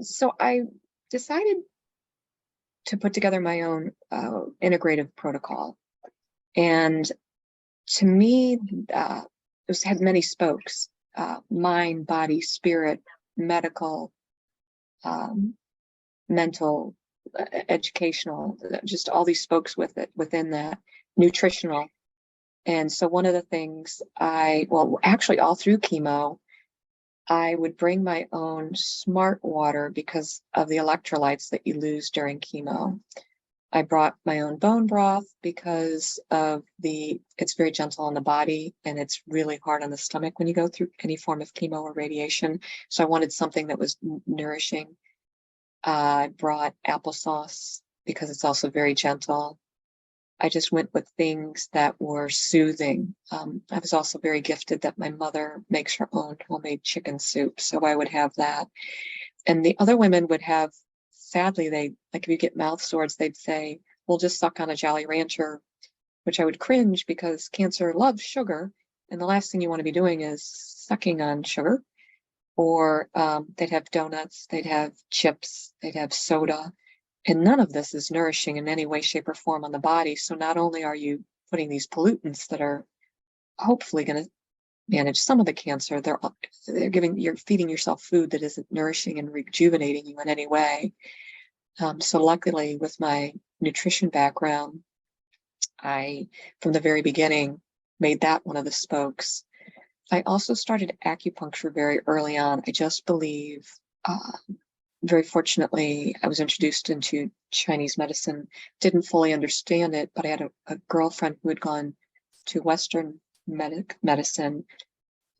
So I decided to put together my own integrative protocol. And to me, it had many spokes, mind, body, spirit, medical, mental, educational, just all these spokes within that, nutritional. And so one of the things actually all through chemo, I would bring my own smart water because of the electrolytes that you lose during chemo. I brought my own bone broth because of it's very gentle on the body and it's really hard on the stomach when you go through any form of chemo or radiation. So I wanted something that was nourishing. I brought applesauce because it's also very gentle. I just went with things that were soothing. I was also very gifted that my mother makes her own homemade chicken soup. So I would have that. And the other women would have, sadly, if you get mouth sores, they'd say, we'll just suck on a Jolly Rancher, which I would cringe because cancer loves sugar. And the last thing you want to be doing is sucking on sugar. Or they'd have donuts, they'd have chips, they'd have soda. And none of this is nourishing in any way, shape, or form on the body. So not only are you putting these pollutants that are hopefully going to manage some of the cancer, you're feeding yourself food that isn't nourishing and rejuvenating you in any way. So luckily, with my nutrition background, I, from the very beginning, made that one of the spokes. I also started acupuncture very early on. I just believe, very fortunately, I was introduced into Chinese medicine, didn't fully understand it, but I had a girlfriend who had gone to Western medicine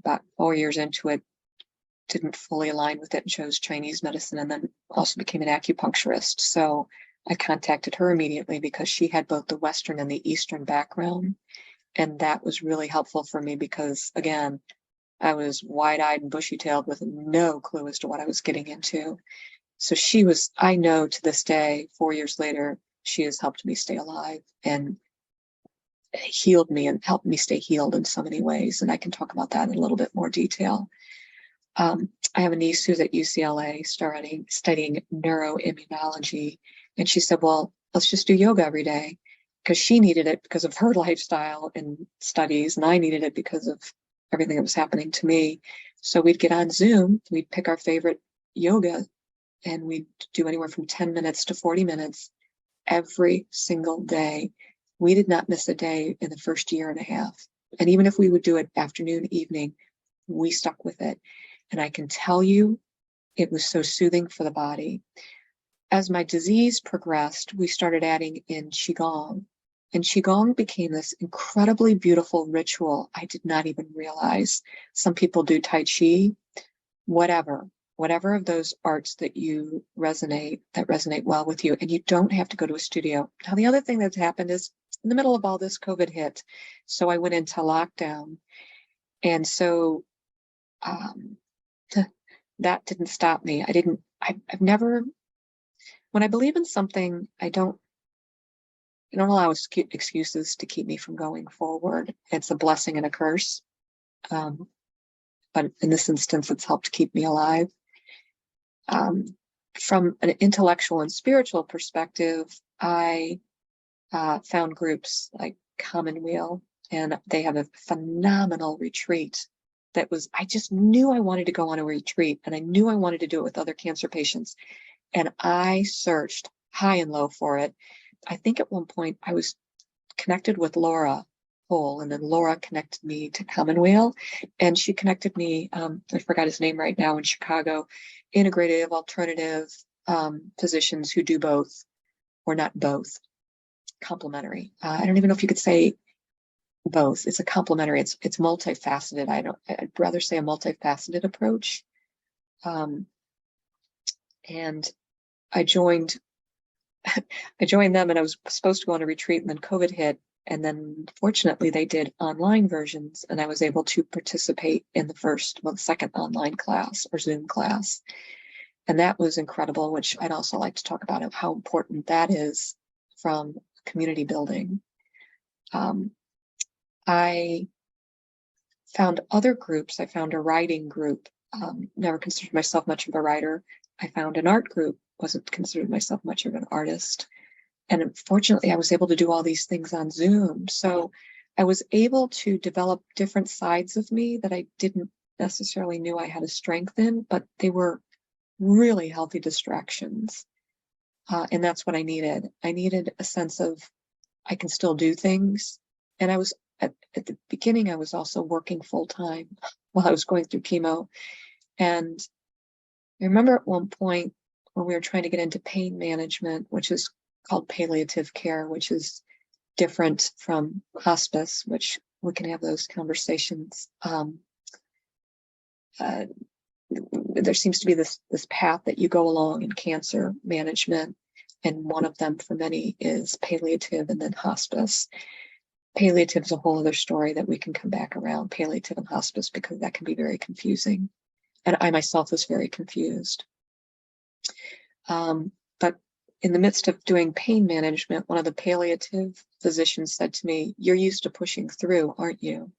about 4 years into it, didn't fully align with it and chose Chinese medicine, and then also became an acupuncturist. So I contacted her immediately because she had both the Western and the Eastern background. And that was really helpful for me because, again, I was wide-eyed and bushy-tailed with no clue as to what I was getting into. So I know to this day, 4 years later, she has helped me stay alive and healed me and helped me stay healed in so many ways. And I can talk about that in a little bit more detail. I have a niece who's at UCLA studying neuroimmunology. And she said, well, let's just do yoga every day, because she needed it because of her lifestyle and studies. And I needed it because of everything that was happening to me. So we'd get on Zoom, we'd pick our favorite yoga, and we'd do anywhere from 10 minutes to 40 minutes every single day. We did not miss a day in the first year and a half. And even if we would do it afternoon, evening, we stuck with it. And I can tell you, it was so soothing for the body. As my disease progressed, we started adding in Qigong. And Qigong became this incredibly beautiful ritual I did not even realize. Some people do Tai Chi, whatever of those arts that resonate well with you. And you don't have to go to a studio. Now, the other thing that's happened is in the middle of all this, COVID hit. So I went into lockdown. And so that didn't stop me. I've never, when I believe in something, I don't allow excuses to keep me from going forward. It's a blessing and a curse. But in this instance, it's helped keep me alive. From an intellectual and spiritual perspective, I found groups like Commonweal, and they have a phenomenal retreat I just knew I wanted to go on a retreat, and I knew I wanted to do it with other cancer patients. And I searched high and low for it. I think at one point I was connected with Laura Cole, and then Laura connected me to Commonweal, and she connected me, I forgot his name right now, in Chicago, integrative, alternative physicians who do both, or not both, complementary. I don't even know if you could say both. It's a complementary. It's multifaceted. I'd rather say a multifaceted approach. And I joined them, and I was supposed to go on a retreat, and then COVID hit. And then fortunately they did online versions, and I was able to participate in the second online class or Zoom class. And that was incredible, which I'd also like to talk about how important that is from community building. I found other groups. I found a writing group. Never considered myself much of a writer, I found an art group, wasn't considered myself much of an artist. And unfortunately, I was able to do all these things on Zoom. So I was able to develop different sides of me that I didn't necessarily knew I had a strength in, but they were really healthy distractions. And that's what I needed. I needed a sense of I can still do things. And I was at the beginning, I was also working full time while I was going through chemo. And I remember at one point when we were trying to get into pain management, which is called palliative care, which is different from hospice, which we can have those conversations. There seems to be this path that you go along in cancer management, and one of them for many is palliative and then hospice. Palliative is a whole other story that we can come back around, palliative and hospice, because that can be very confusing. And I myself was very confused. But in the midst of doing pain management, one of the palliative physicians said to me, "You're used to pushing through, aren't you?"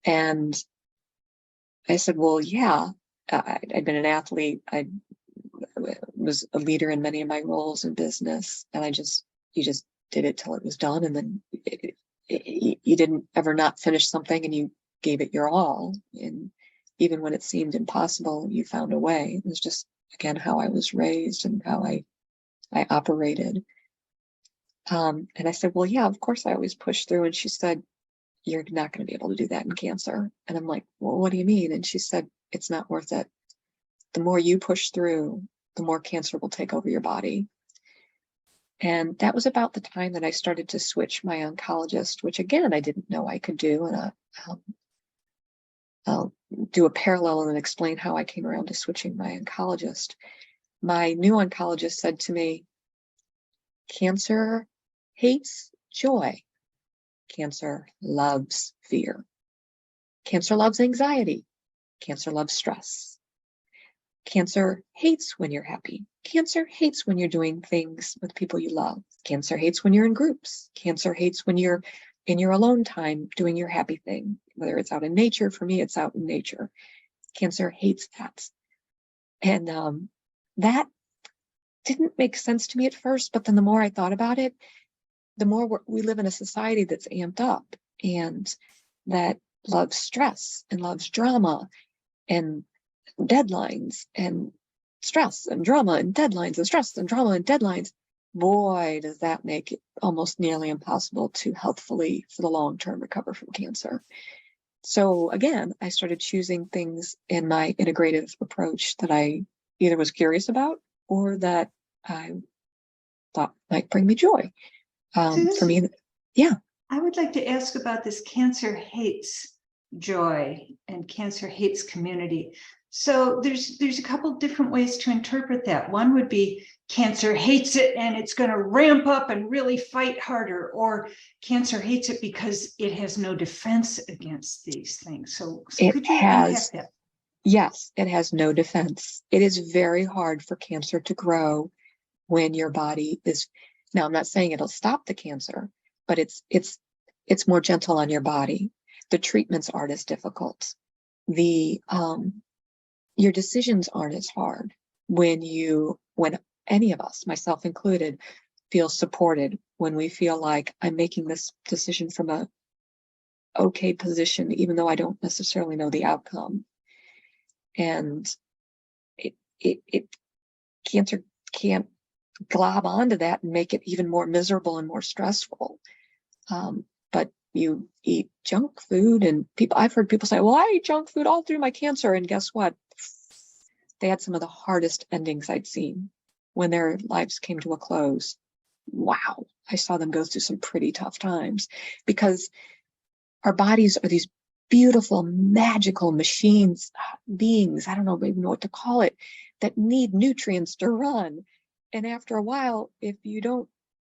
And I said, "Well, yeah, I'd been an athlete. I was a leader in many of my roles in business. And you just did it till it was done. And then you didn't ever not finish something, and you gave it your all. And even when it seemed impossible, you found a way." It was just, again, how I was raised and how I operated. And I said, "Well, yeah, of course I always push through." And she said, "You're not going to be able to do that in cancer." And I'm like, "Well, what do you mean?" And she said, "It's not worth it. The more you push through, the more cancer will take over your body." And that was about the time that I started to switch my oncologist, which again, I didn't know I could do. And I'll do a parallel and then explain how I came around to switching my oncologist. My new oncologist said to me, "Cancer hates joy. Cancer loves fear. Cancer loves anxiety. Cancer loves stress. Cancer hates when you're happy. Cancer hates when you're doing things with people you love. Cancer hates when you're in groups. Cancer hates when you're in your alone time doing your happy thing, whether it's out in nature. For me, it's out in nature. Cancer hates that." And that didn't make sense to me at first, but then the more I thought about it, the more we live in a society that's amped up and that loves stress and loves drama and deadlines and stress and drama and deadlines and stress and drama and deadlines. Boy, does that make it almost nearly impossible to healthfully, for the long term, recover from cancer. So again, I started choosing things in my integrative approach that I either was curious about or that I thought might bring me joy. For me, yeah. I would like to ask about this cancer hates joy and cancer hates community. So there's a couple different ways to interpret that. One would be cancer hates it and it's going to ramp up and really fight harder, or cancer hates it because it has no defense against these things. So could you unpack that? Yes, it has no defense. It is very hard for cancer to grow when your body is. Now, I'm not saying it'll stop the cancer, but it's more gentle on your body. The treatments aren't as difficult. Your decisions aren't as hard when any of us, myself included, feel supported, when we feel like I'm making this decision from a okay position, even though I don't necessarily know the outcome. And cancer can't glob onto that and make it even more miserable and more stressful. But you eat junk food, and I've heard people say, "Well, I ate junk food all through my cancer." And guess what? They had some of the hardest endings I'd seen when their lives came to a close. Wow. I saw them go through some pretty tough times, because our bodies are these beautiful, magical machines, beings, I don't know even know what to call it, that need nutrients to run. And after a while, if you don't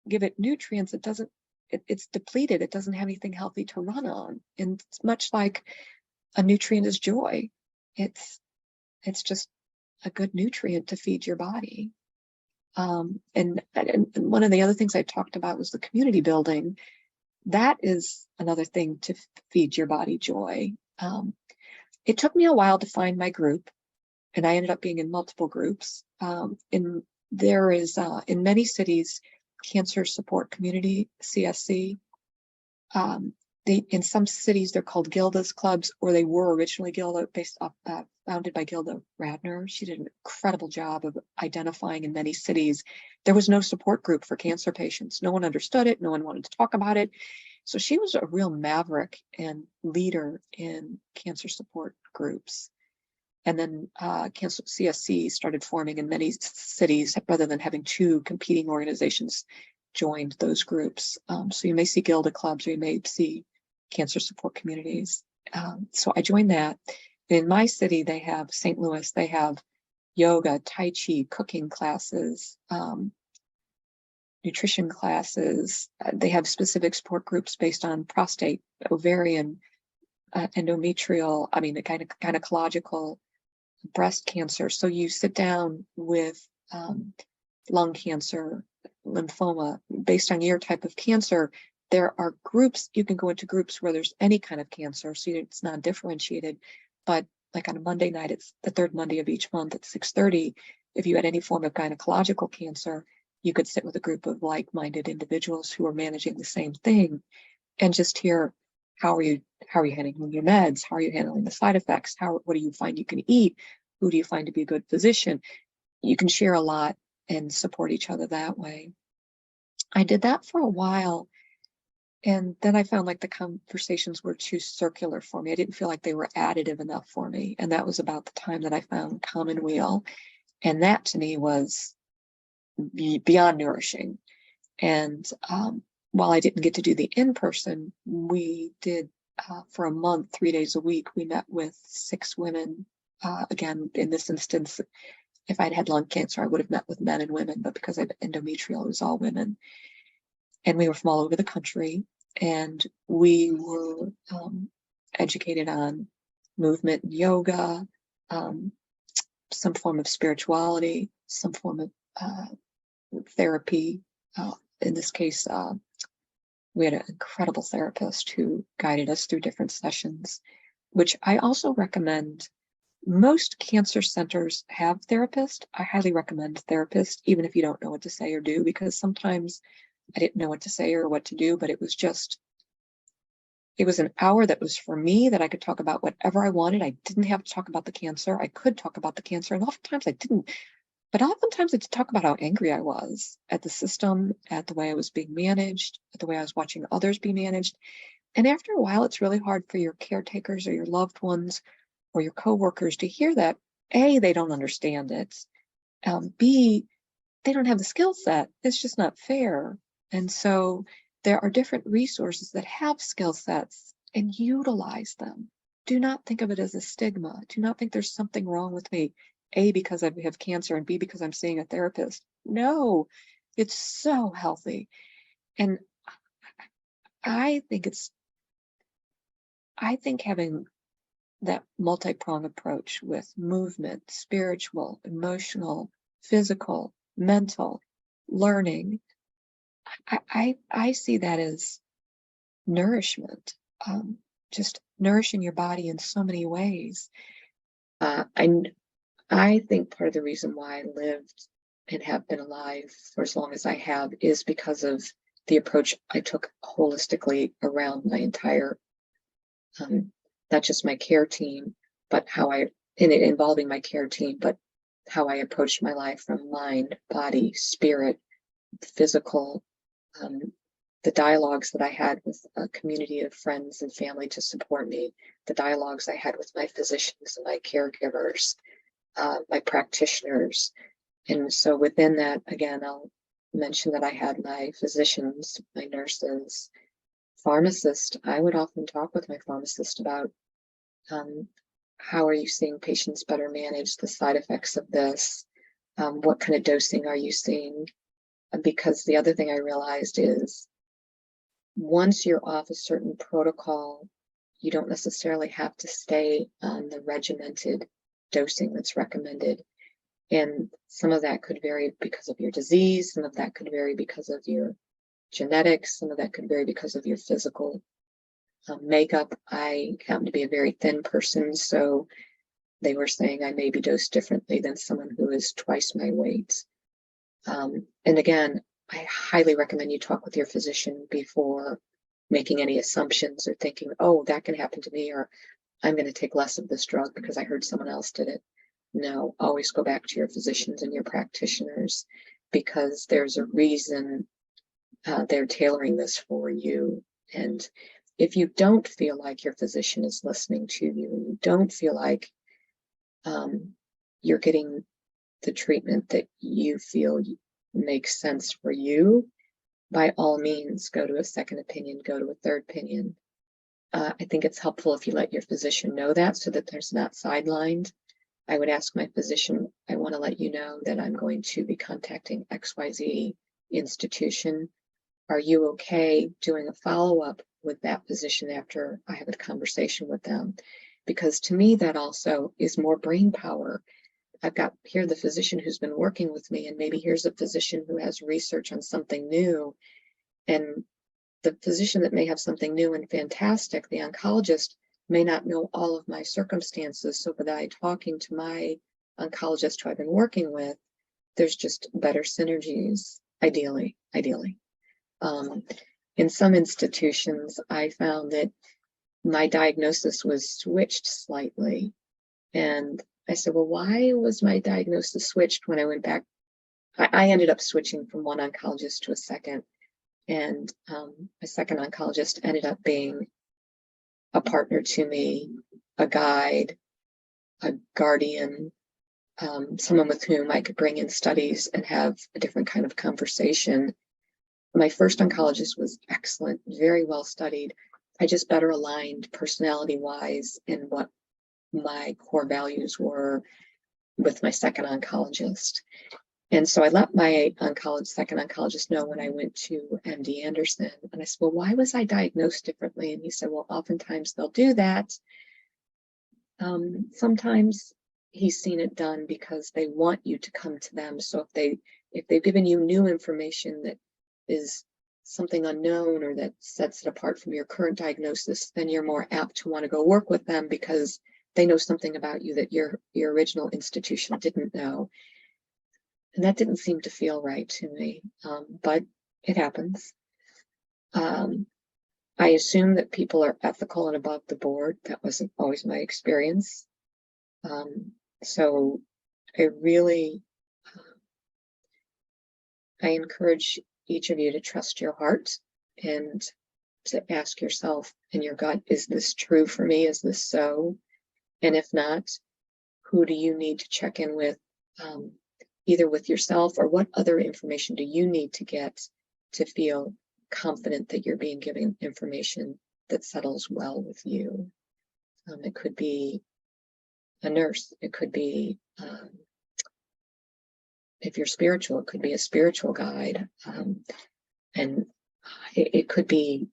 give it nutrients, it's depleted. It doesn't have anything healthy to run on. And it's much like a nutrient is joy. It's just a good nutrient to feed your body. And one of the other things I talked about was the community building. That is another thing to feed your body joy. It took me a while to find my group. and I ended up being in multiple groups. There is in many cities, cancer support community, CSC. In some cities, they're called Gilda's clubs, or they were originally Gilda, founded by Gilda Radner. She did an incredible job of identifying in many cities. There was no support group for cancer patients. No one understood it. No one wanted to talk about it. So she was a real maverick and leader in cancer support groups. And then Cancer CSC started forming in many cities rather than having two competing organizations joined those groups. So you may see Gilda clubs or you may see cancer support communities. So I joined that. In my city, they have St. Louis, they have yoga, Tai Chi, cooking classes, nutrition classes. They have specific support groups based on prostate, ovarian, endometrial, the gynecological, breast cancer. So you sit down with lung cancer, lymphoma, based on your type of cancer. There are groups, you can go into groups where there's any kind of cancer, so it's not differentiated. But like on a Monday night, it's the third Monday of each month at 6:30. If you had any form of gynecological cancer, you could sit with a group of like-minded individuals who are managing the same thing and just hear, how are you handling your meds? How are you handling the side effects? What do you find you can eat? Who do you find to be a good physician? You can share a lot and support each other that way. I did that for a while. And then I found like the conversations were too circular for me. I didn't feel like they were additive enough for me. And that was about the time that I found Commonweal. And that to me was beyond nourishing. And while I didn't get to do the in-person, we did for a month, 3 days a week, we met with 6 women. Again, in this instance, if I'd had lung cancer, I would have met with men and women, but because I have endometrial, it was all women. And we were from all over the country. And we were educated on movement and yoga, some form of spirituality, some form of therapy. In this case, we had an incredible therapist who guided us through different sessions, which I also recommend. Most cancer centers have therapists. I highly recommend therapists, even if you don't know what to say or do, because sometimes I didn't know what to say or what to do, but it was an hour that was for me, that I could talk about whatever I wanted. I didn't have to talk about the cancer. I could talk about the cancer, and oftentimes I didn't. But oftentimes I had to talk about how angry I was at the system, at the way I was being managed, at the way I was watching others be managed. And after a while, it's really hard for your caretakers or your loved ones or your coworkers to hear that, A, they don't understand it. B, they don't have the skill set. It's just not fair. And so there are different resources that have skill sets, and utilize them. Do not think of it as a stigma. Do not think there's something wrong with me, A, because I have cancer, and B, because I'm seeing a therapist. No, it's so healthy. And I think having that multi-pronged approach with movement, spiritual, emotional, physical, mental, learning, I see that as nourishment, just nourishing your body in so many ways. I think part of the reason why I lived and have been alive for as long as I have is because of the approach I took holistically around my entire, not just my care team, but involving my care team, but how I approached my life from mind, body, spirit, physical, the dialogues that I had with a community of friends and family to support me, the dialogues I had with my physicians and my caregivers, my practitioners. And so within that, again, I'll mention that I had my physicians, my nurses, pharmacist. I would often talk with my pharmacist about how are you seeing patients better manage the side effects of this? What kind of dosing are you seeing? Because the other thing I realized is once you're off a certain protocol, you don't necessarily have to stay on the regimented dosing that's recommended. And some of that could vary because of your disease. Some of that could vary because of your genetics. Some of that could vary because of your physical makeup. I happen to be a very thin person, so they were saying I may be dosed differently than someone who is twice my weight. And again, I highly recommend you talk with your physician before making any assumptions or thinking, oh, that can happen to me, or I'm going to take less of this drug because I heard someone else did it. No, always go back to your physicians and your practitioners, because there's a reason they're tailoring this for you. And if you don't feel like your physician is listening to you, you don't feel like you're getting the treatment that you feel makes sense for you, by all means, go to a second opinion, go to a third opinion. I think it's helpful if you let your physician know that, so that there's not sidelined. I would ask my physician, I want to let you know that I'm going to be contacting XYZ institution. Are you okay doing a follow-up with that physician after I have a conversation with them? Because to me, that also is more brain power. I've got here the physician who's been working with me, and maybe here's a physician who has research on something new. And the physician that may have something new and fantastic, the oncologist, may not know all of my circumstances. So by talking to my oncologist who I've been working with, there's just better synergies, ideally. In some institutions, I found that my diagnosis was switched slightly. And I said, well, why was my diagnosis switched when I went back? I ended up switching from one oncologist to a second. And a second oncologist ended up being a partner to me, a guide, a guardian, someone with whom I could bring in studies and have a different kind of conversation. My first oncologist was excellent, very well studied. I just better aligned personality-wise in what my core values were with my second oncologist. And so I let my second oncologist know when I went to MD Anderson. And I said, well, why was I diagnosed differently? And he said, well, oftentimes they'll do that. Sometimes he's seen it done because they want you to come to them. So if they've given you new information that is something unknown or that sets it apart from your current diagnosis, then you're more apt to want to go work with them because they know something about you that your original institution didn't know. And that didn't seem to feel right to me, but it happens. I assume that people are ethical and above the board. That wasn't always my experience. So I really, I encourage each of you to trust your heart and to ask yourself in your gut, is this true for me? Is this so? And if not, who do you need to check in with, either with yourself, or what other information do you need to get to feel confident that you're being given information that settles well with you? It could be a nurse. It could be, if you're spiritual, it could be a spiritual guide. And it could be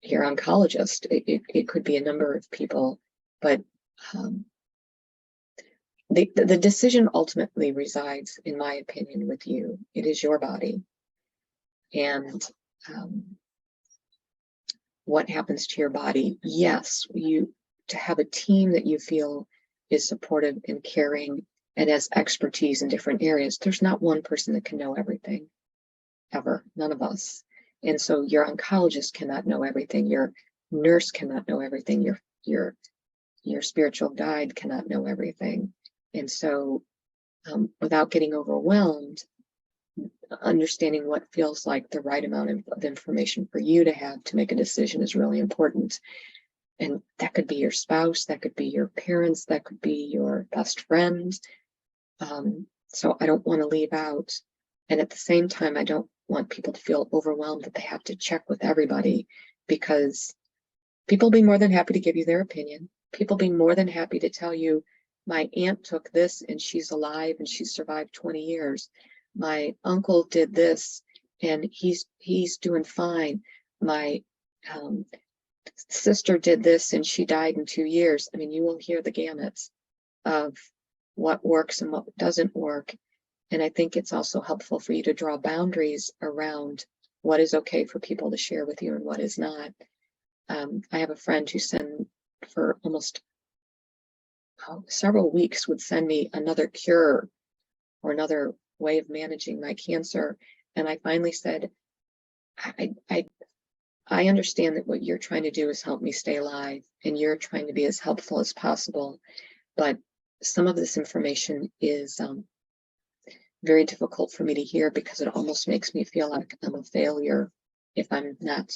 your oncologist. It could be a number of people, but the decision ultimately resides, in my opinion, with you. It is your body. And what happens to your body? Yes, to have a team that you feel is supportive and caring and has expertise in different areas. There's not one person that can know everything, ever. None of us. And so your oncologist cannot know everything. Your nurse cannot know everything. Your spiritual guide cannot know everything. And so without getting overwhelmed, understanding what feels like the right amount of information for you to have to make a decision is really important. And that could be your spouse, that could be your parents, that could be your best friend. So I don't want to leave out. And at the same time, I don't want people to feel overwhelmed that they have to check with everybody, because people will be more than happy to give you their opinion. People will be more than happy to tell you, my aunt took this and she's alive and she's survived 20 years. My uncle did this and he's doing fine. My sister did this and she died in 2 years. I mean, you will hear the gamut of what works and what doesn't work. And I think it's also helpful for you to draw boundaries around what is okay for people to share with you and what is not. I have a friend who for almost several weeks would send me another cure or another way of managing my cancer. And I finally said, I understand that what you're trying to do is help me stay alive, and you're trying to be as helpful as possible. But some of this information is very difficult for me to hear, because it almost makes me feel like I'm a failure if I'm not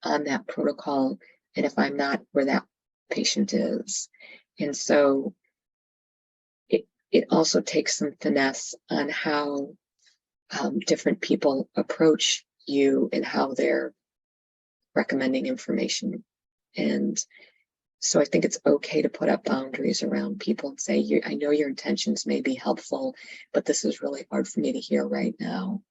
on that protocol, and if I'm not where that patient is. And so it also takes some finesse on how different people approach you and how they're recommending information. And so I think it's okay to put up boundaries around people and say, I know your intentions may be helpful, but this is really hard for me to hear right now.